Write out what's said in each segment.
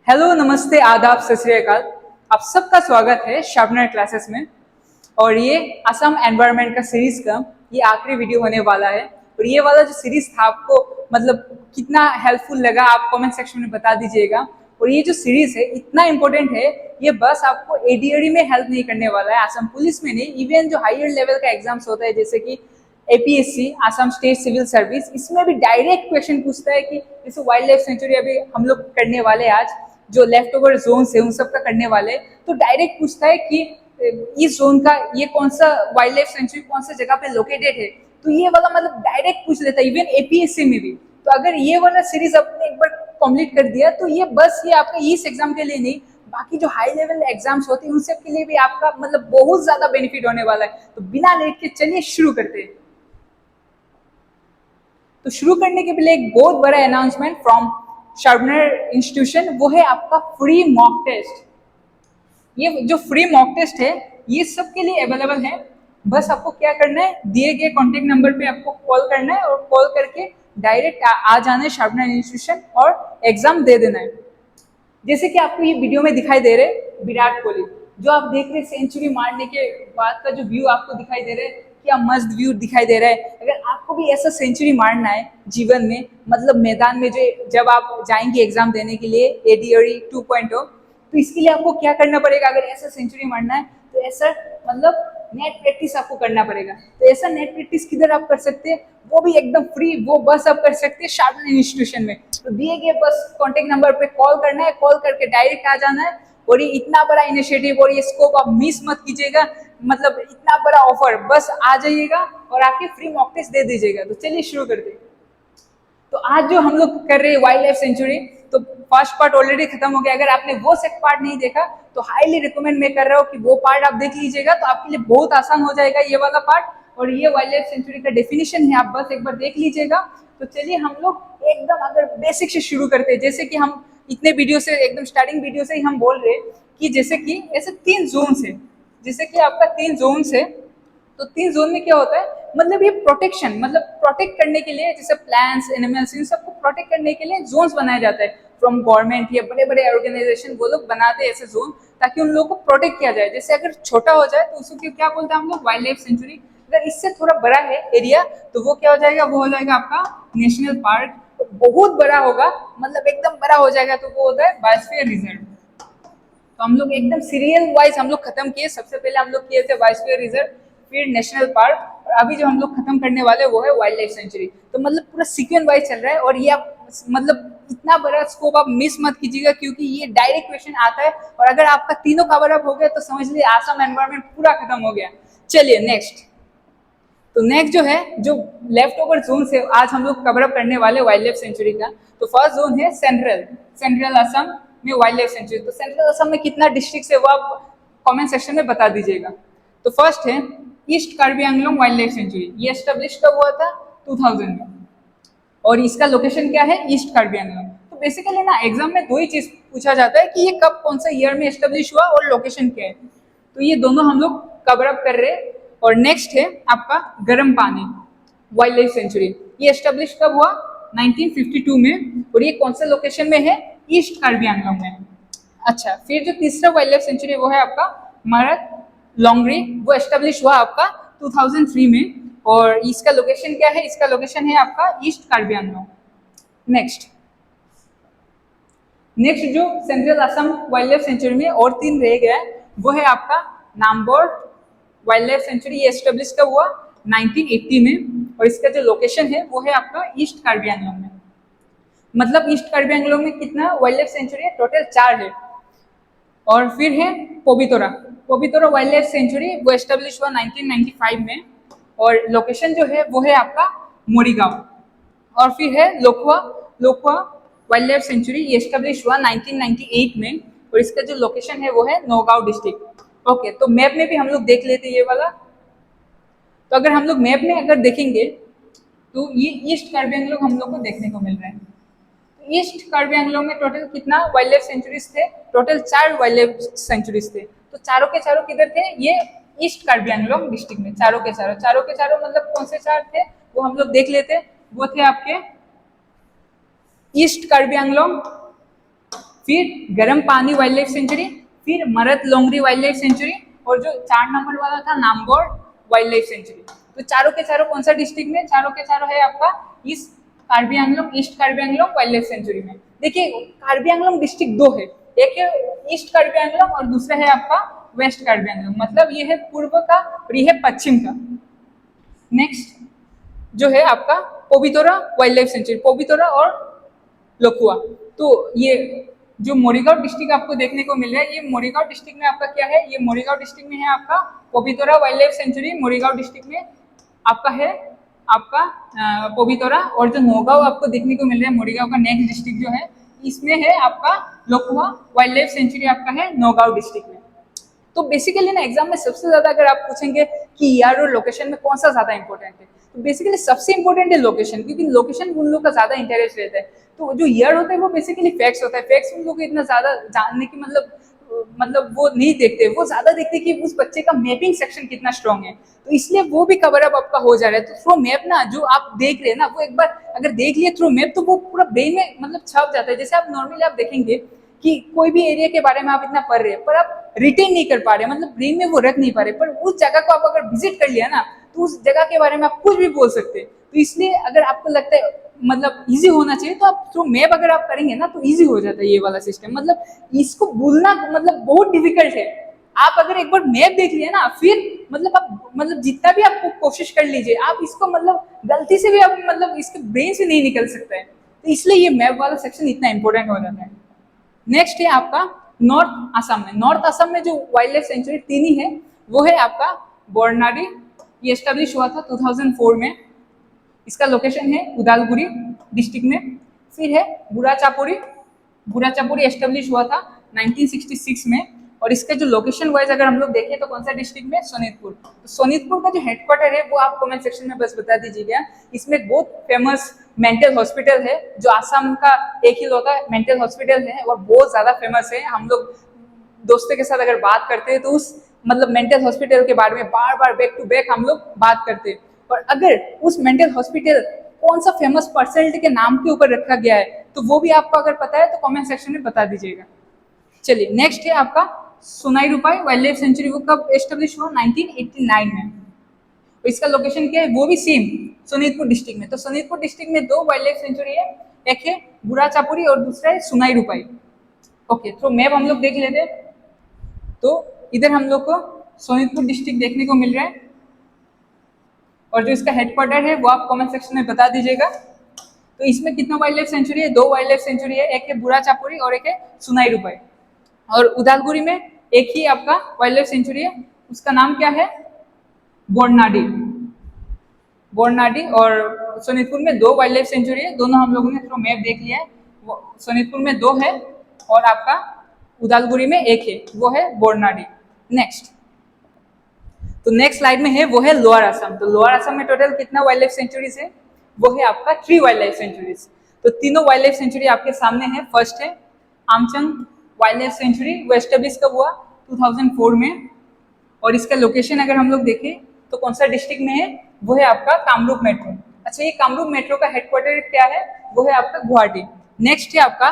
Hello, नमस्ते, आदाब, सत श्री अकाल। आप सबका स्वागत है शार्पनर क्लासेस में। और ये असम एनवायरनमेंट का सीरीज का ये आखिरी वीडियो होने वाला है। और ये वाला जो सीरीज था आपको मतलब कितना हेल्पफुल लगा आप कमेंट सेक्शन में बता दीजिएगा। और ये जो सीरीज है इतना इम्पोर्टेंट है, ये बस आपको एडीआरई में हेल्प नहीं करने वाला है, असम पुलिस में नहीं, इवन जो हायर लेवल का एग्जाम्स होता है जैसे कि APSC Assam state civil service, इसमें भी डायरेक्ट क्वेश्चन पूछता है कि जैसे वाइल्ड लाइफ सेंचुरी अभी हम लोग करने वाले आज, जो लेफ्ट ओवर जोन है उन सब का करने वाले, तो डायरेक्ट पूछता है कि इस जोन का ये कौन सा वाइल्ड लाइफ सेंचुरी कौन सा जगह पे लोकेटेड है। तो ये वाला मतलब डायरेक्ट पूछ लेता है इवन एपीएससी में भी। तो अगर ये वाला सीरीज आपने एक बार कंप्लीट कर दिया तो ये बस ये आपका इस एग्जाम के लिए नहीं, बाकी जो हाई लेवल एग्जाम्स होते हैं उन सब के लिए भी आपका मतलब बहुत ज्यादा बेनिफिट होने वाला है। तो बिना लेट के चलिए शुरू करते हैं। तो शुरू करने के पहले एक बहुत बड़ा अनाउंसमेंट फ्रॉम शार्पनर इंस्टीट्यूशन, वो है आपका फ्री मॉक टेस्ट। ये जो फ्री मॉक टेस्ट है ये सबके लिए अवेलेबल है। बस आपको क्या करना है, दिए गए कॉन्टेक्ट नंबर पे आपको कॉल करना है और कॉल करके डायरेक्ट आ जाना है शार्पनर इंस्टीट्यूशन और एग्जाम दे देना है। जैसे कि आपको ये वीडियो में दिखाई दे रहे विराट कोहली, जो आप देख रहे सेंचुरी मारने के बाद का जो व्यू आपको दिखाई दे रहा है, क्या मस्त व्यू दिखाई दे रहा है। अगर आपको भी ऐसा सेंचुरी मारना है जीवन में, मतलब मैदान में जो जब आप जाएंगे एग्जाम देने के लिए एडीआरई 2.0, तो इसके लिए आपको क्या करना पड़ेगा, अगर ऐसा सेंचुरी मारना है तो ऐसा मतलब नेट प्रैक्टिस आपको करना पड़ेगा। तो ऐसा नेट प्रैक्टिस किधर आप कर सकते हैं, वो भी एकदम फ्री, वो बस आप कर सकते हैं शार्पनर इंस्टीट्यूशन में। तो दिए गए बस कॉन्टेक्ट नंबर पे कॉल करना है, कॉल करके डायरेक्ट आ जाना है। और ये इतना बड़ा इनिशिएटिव और ये स्कोप आप मिस मत कीजिएगा, मतलब इतना बड़ा ऑफर, बस आ जाइएगा और आके फ्री मॉक टेस्ट दे दीजिएगा। तो चलिए शुरू करते हैं। तो आज जो हम लोग कर रहे हैं वाइल्ड लाइफ सेंचुरी, तो फर्स्ट पार्ट ऑलरेडी खत्म हो गया। अगर आपने वो सेकंड पार्ट नहीं देखा तो हाईली रिकमेंड मैं कर रहा हूँ कि वो पार्ट आप देख लीजिएगा, तो आपके लिए बहुत आसान हो जाएगा ये वाला पार्ट। और ये वाइल्ड लाइफ सेंचुरी का डेफिनेशन है, आप बस एक बार देख लीजिएगा। तो चलिए हम लोग एकदम अगर बेसिक से शुरू करते हैं, जैसे कि हम इतने वीडियो से एकदम स्टार्टिंग वीडियो से ही हम बोल रहे हैं कि जैसे कि ऐसे 3 जोन्स है, जैसे कि आपका 3 जोन्स है। तो 3 जोन में क्या होता है, मतलब ये प्रोटेक्शन, मतलब प्रोटेक्ट करने के लिए, जैसे प्लांट्स एनिमल्स इन सबको प्रोटेक्ट करने के लिए जोन्स बनाया जाता है फ्रॉम गवर्नमेंट या बड़े बड़े ऑर्गेनाइजेशन, वो लोग बनाते हैं ऐसे जोन ताकि उन लोगों को प्रोटेक्ट किया जाए। जैसे अगर छोटा हो जाए तो उसको क्या बोलते हैं हम लोग, वाइल्ड लाइफ सेंचुरी। अगर इससे थोड़ा बड़ा है एरिया तो वो क्या हो जाएगा, वो हो जाएगा आपका नेशनल पार्क। तो बहुत बड़ा होगा, मतलब एकदम बड़ा हो जाएगा तो वो होता है बायोस्फीयर रिजर्व। तो हम लोग एकदम सीरियल वाइज हम लोग खत्म किए। सबसे पहले हम लोग किए थे बायोस्फीयर रिजर्व, फिर नेशनल पार्क, और अभी जो हम लोग खत्म करने वाले वो है वाइल्ड लाइफ सेंचुरी। तो मतलब पूरा सीक्वेंस वाइज चल रहा है। और ये आप मतलब इतना बड़ा स्कोप आप मिस मत कीजिएगा, क्योंकि ये डायरेक्ट क्वेश्चन आता है। और अगर आपका तीनों कवर अप हो गया तो समझ लीजिए आसाम एनवायरनमेंट पूरा खत्म हो गया। चलिए नेक्स्ट। तो नेक्स्ट जो है, जो लेफ्ट ओवर जोन से आज हम लोग कवर अप करने वाले वाइल्ड लाइफ सेंचुरी का। तो फर्स्ट जोन है सेंट्रल, सेंट्रल असम में वाइल्ड लाइफ सेंचुरी। तो सेंट्रल असम में कितना डिस्ट्रिक्ट है वो आप कमेंट सेक्शन में बता दीजिएगा। तो फर्स्ट है east Karbi Anglong wild life sanctuary. ये एस्टेब्लिश कब हुआ था, 2000 में। और इसका लोकेशन क्या है, ईस्ट कार्बी आंगलोंग। तो बेसिकली ना एग्जाम में 2 ही चीज पूछा जाता है कि ये कब कौन सा ईयर में एस्टेब्लिश हुआ और लोकेशन क्या है। तो ये दोनों हम लोग कवर अप कर रहे हैं। और नेक्स्ट है आपका गर्म पानी वाइल्ड लाइफ सेंचुरी। ये एस्टेब्लिश कब हुआ, 1952 में। और ये कौन सा लोकेशन में है, ईस्ट कार्बी आंगलोंग में। अच्छा, फिर जो तीसरा वाइल्ड लाइफ सेंचुरी वो है आपका मरत लोंगरी, वो एस्टेब्लिश हुआ आपका 2003 में। और इसका लोकेशन क्या है, इसका लोकेशन है आपका ईस्ट कार्बी आंगलोंग। नेक्स्ट जो central Assam wild life sanctuary में और 3 रह गया है, वो है आपका नामबोर वाइल्ड लाइफ सेंचुरी। ये एस्टेब्लिश कब हुआ, 1980 में। और इसका जो लोकेशन है वो है आपका ईस्ट कार्बी आंगलोंग में। मतलब ईस्ट कार्बी आंगलोंग में कितना वाइल्ड लाइफ सेंचुरी है, टोटल 4 है। और फिर है Pobitora, Pobitora wild life sanctuary, वो एस्टेब्लिश हुआ 1995 में। और लोकेशन जो है वो है आपका मोरीगांव। और फिर है लोकवा, लोकवा वाइल्ड लाइफ सेंचुरी, ये एस्टेब्लिश हुआ 1998 में। और इसका जो लोकेशन है वो है नौगांव डिस्ट्रिक्ट। ओके, तो मैप में भी हम लोग देख लेते ये वाला। तो अगर हम लोग मैप में अगर देखेंगे तो ये ईस्ट कार्बी आंगलोंग हम लोग को देखने को मिल रहा है। तो ईस्ट कार्बी आंगलोंग में टोटल कितना वाइल्ड लाइफ सेंचुरीज थे, टोटल 4 वाइल्ड लाइफ सेंचुरीज थे। तो चारों के चारों किधर थे, ये ईस्ट कार्बी आंगलोंग डिस्ट्रिक्ट में। चारों के चारों मतलब कौन से 4 थे वो हम लोग देख लेते। वो थे आपके ईस्ट कार्बी आंगलोंग, फिर गर्म पानी वाइल्ड लाइफ सेंचुरी, फिर मरत लोंगरी वाइल्ड लाइफ सेंचुरी, और जो 4 नंबर वाला था नामगौर वाइल्ड लाइफ सेंचुरी। तो चारों के चारों कौन सा डिस्ट्रिक्ट में? चारों के चारों है आपका east Karbi Anglong, east Karbi Anglong wild life sanctuary में। देखिए कार्बी आंगलोंग डिस्ट्रिक्ट दो है, एक है ईस्ट कार्बी आंगलोंग और दूसरा है आपका वेस्ट कार्बी आंगलोंग, मतलब ये है पूर्व का और ये है पश्चिम का। नेक्स्ट जो है आपका Pobitora wild life sanctuary, Pobitora और लखुआ। तो ये जो मोरीगांव डिस्ट्रिक्ट आपको देखने को मिल रहा है, ये मोरीगांव डिस्ट्रिक्ट में आपका क्या है? ये मोरीगांव डिस्ट्रिक्ट में है आपका Pobitora wild life sanctuary, Morigaon district में आपका है आपका पोबितोरा। और जो नौगांव आपको देखने को मिल रहा है, मोरीगांव का नेक्स्ट डिस्ट्रिक्ट जो है, इसमें है आपका लखुआ वाइल्ड लाइफ सेंचुरी, आपका है नौगांव डिस्ट्रिक्ट में। तो बेसिकली ना एग्जाम में सबसे ज्यादा अगर आप पूछेंगे कि ईआर और लोकेशन में कौन सा ज्यादा इंपॉर्टेंट है, तो बेसिकली सबसे इंपॉर्टेंट है लोकेशन, क्योंकि लोकेशन उन लोगों का ज्यादा इंटरेस्ट रहता है। तो जो ईयर होता है वो बेसिकली फैक्ट्स होता है, फैक्ट्स उन लोगों को इतना ज्यादा जानने की मतलब वो नहीं देखते, वो ज्यादा देखते कि उस बच्चे का मैपिंग सेक्शन कितना स्ट्रांग है, तो इसलिए वो भी कवर अप आपका हो जा रहा है। तो थ्रू मैप ना जो आप देख रहे हैं ना, वो एक बार अगर देख लिए थ्रू मैप तो वो पूरा ब्रेन में मतलब छप जाता है। जैसे आप नॉर्मली आप देखेंगे कि कोई भी एरिया के बारे में आप इतना पढ़ रहे हैं पर आप रिटेन नहीं कर पा रहे, मतलब ब्रेन में वो रख नहीं पा रहे, पर उस जगह को आप अगर विजिट कर लिया ना तो उस जगह के बारे में आप कुछ भी बोल सकते हैं। तो इसलिए अगर आपको लगता है मतलब इजी होना चाहिए तो आप थ्रू मैप अगर आप करेंगे ना तो इजी हो जाता है ये वाला सिस्टम। मतलब इसको भूलना मतलब बहुत डिफिकल्ट है। आप अगर एक बार मैप देख लिया ना फिर मतलब आप मतलब जितना भी आप कोशिश कर लीजिए आप इसको मतलब गलती से भी आप मतलब इसके ब्रेन से नहीं निकल सकता है। तो इसलिए ये मैप वाला सेक्शन इतना इंपॉर्टेंट हो जाता है। नेक्स्ट है आपका नॉर्थ असम में। नॉर्थ असम में जो वाइल्ड लाइफ सेंचुरी तीन ही है वो है आपका बोरनाडी, ये एस्टेब्लिश हुआ था 2004 में। इसका लोकेशन है उदालगुरी डिस्ट्रिक्ट में। फिर है बुराचापुरी, बुराचापुरी एस्टेब्लिश हुआ था 1966 में। और इसका जो लोकेशन वाइज अगर हम लोग देखें तो कौन सा डिस्ट्रिक्ट में? सोनितपुर। तो सोनितपुर का जो हेडक्वार्टर है वो आप कमेंट सेक्शन में बस बता दीजिएगा। इसमें बहुत फेमस मेंटल हॉस्पिटल है जो आसाम का एक ही लौता मेंटल हॉस्पिटल है और बहुत ज्यादा फेमस है। हम लोग दोस्तों के साथ अगर बात करते हैं तो उस मतलब मेंटल हॉस्पिटल के बारे में बार बार बैक टू बैक हम लोग बात करते हैं। और अगर उस मेंटल हॉस्पिटल कौन सा फेमस पर्सनैलिटी के नाम के ऊपर रखा गया है तो वो भी आपको अगर पता है तो कमेंट सेक्शन में बता दीजिएगा। चलिए नेक्स्ट है आपका सोनाई रूपाई वाइल्ड लाइफ सेंचुरी। वो कब एस्टेब्लिश हुआ? 1989 में। तो इसका लोकेशन क्या है? वो भी सेम सोनीतपुर डिस्ट्रिक्ट में। तो सोनीतपुर डिस्ट्रिक्ट में दो वाइल्ड लाइफ सेंचुरी है, एक है बुराचापुरी और दूसरा है सोनाई रूपाई। ओके, तो मैप हम लोग देख लेते हैं। तो इधर हम लोग को सोनीतपुर डिस्ट्रिक्ट देखने को मिल रहा है और जो इसका हेडक्वार्टर है वो आप कमेंट सेक्शन में बता दीजिएगा। तो इसमें कितना वाइल्ड लाइफ सेंचुरी है? दो वाइल्ड लाइफ सेंचुरी है, एक है बुराचापुरी और एक है सोनाई रूपाई। और उदालगुरी में एक ही आपका वाइल्ड लाइफ सेंचुरी है, उसका नाम क्या है? बोरनाडी। बोरनाडी। और सोनीतपुर में दो वाइल्ड लाइफ सेंचुरी है, दोनों हम लोगों ने थ्रू मैप देख लिया है। सोनीतपुर में दो है और आपका उदालगुरी में एक है, वो है बोरनाडी। नेक्स्ट, तो नेक्स्ट स्लाइड में है वो है लोअर असम। तो लोअर असम में टोटल कितना वाइल्ड लाइफ सेंचुरीज है? वो है आपका 3 वाइल्ड लाइफ सेंचुरीज। तो तीनों वाइल्ड लाइफ सेंचुरी आपके सामने है। फर्स्ट है आमचंग वाइल्ड लाइफ सेंचुरी, वो एस्टेब्लिश कब हुआ? 2004 में। और इसका लोकेशन अगर हम लोग देखें तो कौन सा डिस्ट्रिक्ट में है? वो है आपका कामरूप मेट्रो। अच्छा, ये कामरूप मेट्रो का हेडक्वार्टर क्या है? वो है आपका गुवाहाटी। नेक्स्ट है आपका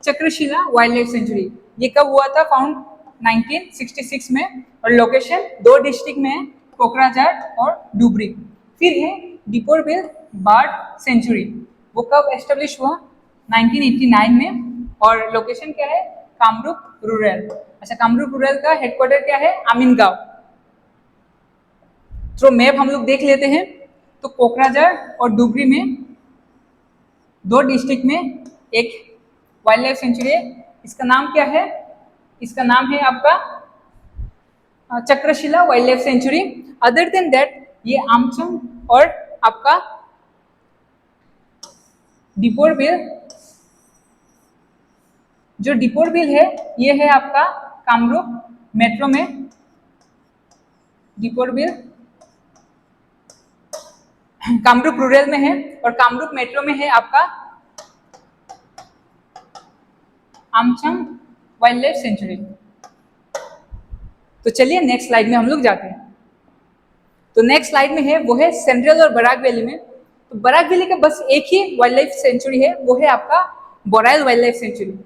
चक्रशिला वाइल्ड लाइफ सेंचुरी। ये कब हुआ था? फाउंड 1966 में। और लोकेशन दो डिस्ट्रिक्ट में है, कोकराझार और डुबरी। फिर है दीपोर बिल बर्ड सेंचुरी, वो कब एस्टेब्लिश हुआ? 1989 में। और लोकेशन क्या है? कामरूप रूरल। अच्छा, कामरूप रूरल का हेडक्वार्टर क्या है? आमीनगांव। तो मैप हम लोग देख लेते हैं। तो कोकराझार और डुबरी में दो डिस्ट्रिक्ट में एक वाइल्ड लाइफ सेंचुरी है। इसका नाम क्या है? इसका नाम है आपका Chakrashila wild life sanctuary. Other than that ये आमचंग और आपका दीपोर बिल, जो दीपोर बिल है ये है आपका कामरूप मेट्रो में। दीपोर बिल कामरूप रूरल में है और कामरूप मेट्रो में है आपका आमचंग वाइल्ड लाइफ सेंचुरी। तो चलिए नेक्स्ट स्लाइड में हम लोग जाते हैं। तो नेक्स्ट स्लाइड में है वो है सेंट्रल और बराक वैली में। तो बराक वैली का बस एक ही वाइल्ड लाइफ सेंचुरी है, वो है आपका बोराइल वाइल्ड लाइफ सेंचुरी।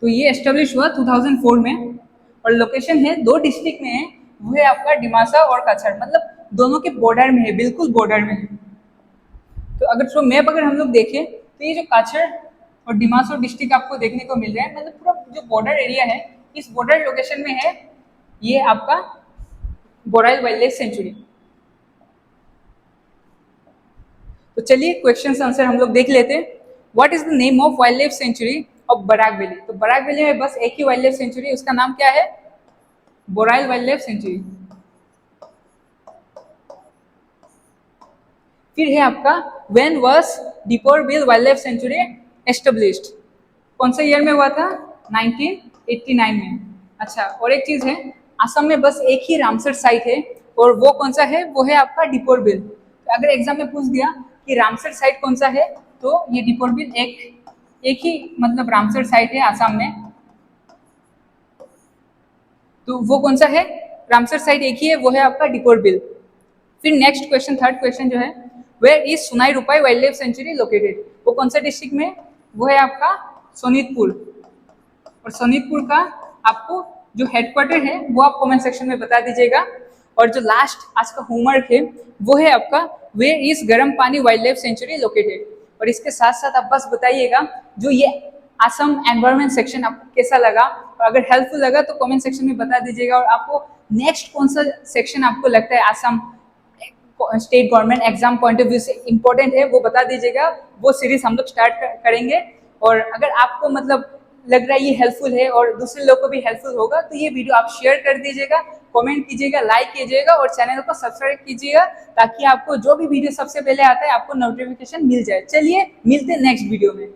तो ये एस्टेब्लिश हुआ 2004 में, और लोकेशन है 2 डिस्ट्रिक्ट में है, वो है आपका डिमासा और काछड़, मतलब दोनों के बॉर्डर में है, बिल्कुल बॉर्डर में है। तो अगर थ्रू मैप अगर हम लोग देखें तो ये जो काछड़ और डिमासा डिस्ट्रिक्ट आपको देखने को मिल रहा है, मतलब पूरा जो बॉर्डर एरिया है, इस बॉर्डर लोकेशन में है ये आपका बोराइल वाइल्ड लाइफ सेंचुरी। तो चलिए क्वेश्चन आंसर हम लोग देख लेते हैं। What is the name of wild life sanctuary of Barak valley? तो बराक वैली में बस एक ही वाइल्ड लाइफ सेंचुरी, उसका नाम क्या है? Barail wild life sanctuary. फिर है आपका when was Deepor bill wild life sanctuary established? कौन से ईयर में हुआ था? 1989 में। अच्छा, और एक चीज है, असम में बस एक ही रामसर साइट है, और वो कौन सा है? वो है आपका दीपोर बिल। तो अगर एग्जाम में पूछ दिया कि रामसर साइट कौन सा है, तो ये दीपोर बिल एक ही मतलब रामसर साइट है आसाम में। तो वो कौन सा है? रामसर साइट एक ही है, वो है आपका दीपोर बिल। फिर नेक्स्ट क्वेश्चन, थर्ड क्वेश्चन जो है, वेयर इज सुनाई रुपाई वाइल्ड लाइफ सेंचुरी लोकेटेड? वो कौन सा डिस्ट्रिक्ट में? वो है आपका सोनीतपुर। और सोनीतपुर का आपको जो हेडक्वार्टर है वो आप कमेंट सेक्शन में बता दीजिएगा। और जो लास्ट आज का होमवर्क है वो है आपका वेयर इज गर्म पानी वाइल्ड लाइफ सेंचुरी लोकेटेड? और इसके साथ साथ आप बस बताइएगा जो ये असम एनवायरमेंट सेक्शन आपको कैसा लगा, और अगर हेल्पफुल लगा तो कमेंट सेक्शन में बता दीजिएगा। और आपको नेक्स्ट कौन सा सेक्शन आपको लगता है Assam state government exam point of view से इम्पोर्टेंट है, वो बता दीजिएगा। वो सीरीज हम लोग स्टार्ट करेंगे। और अगर आपको मतलब लग रहा है ये हेल्पफुल है और दूसरे लोग को भी हेल्पफुल होगा, तो ये वीडियो आप शेयर कर दीजिएगा, कमेंट कीजिएगा, लाइक कीजिएगा और चैनल को सब्सक्राइब कीजिएगा, ताकि आपको जो भी वीडियो सबसे पहले आता है आपको नोटिफिकेशन मिल जाए। चलिए मिलते हैं नेक्स्ट वीडियो में।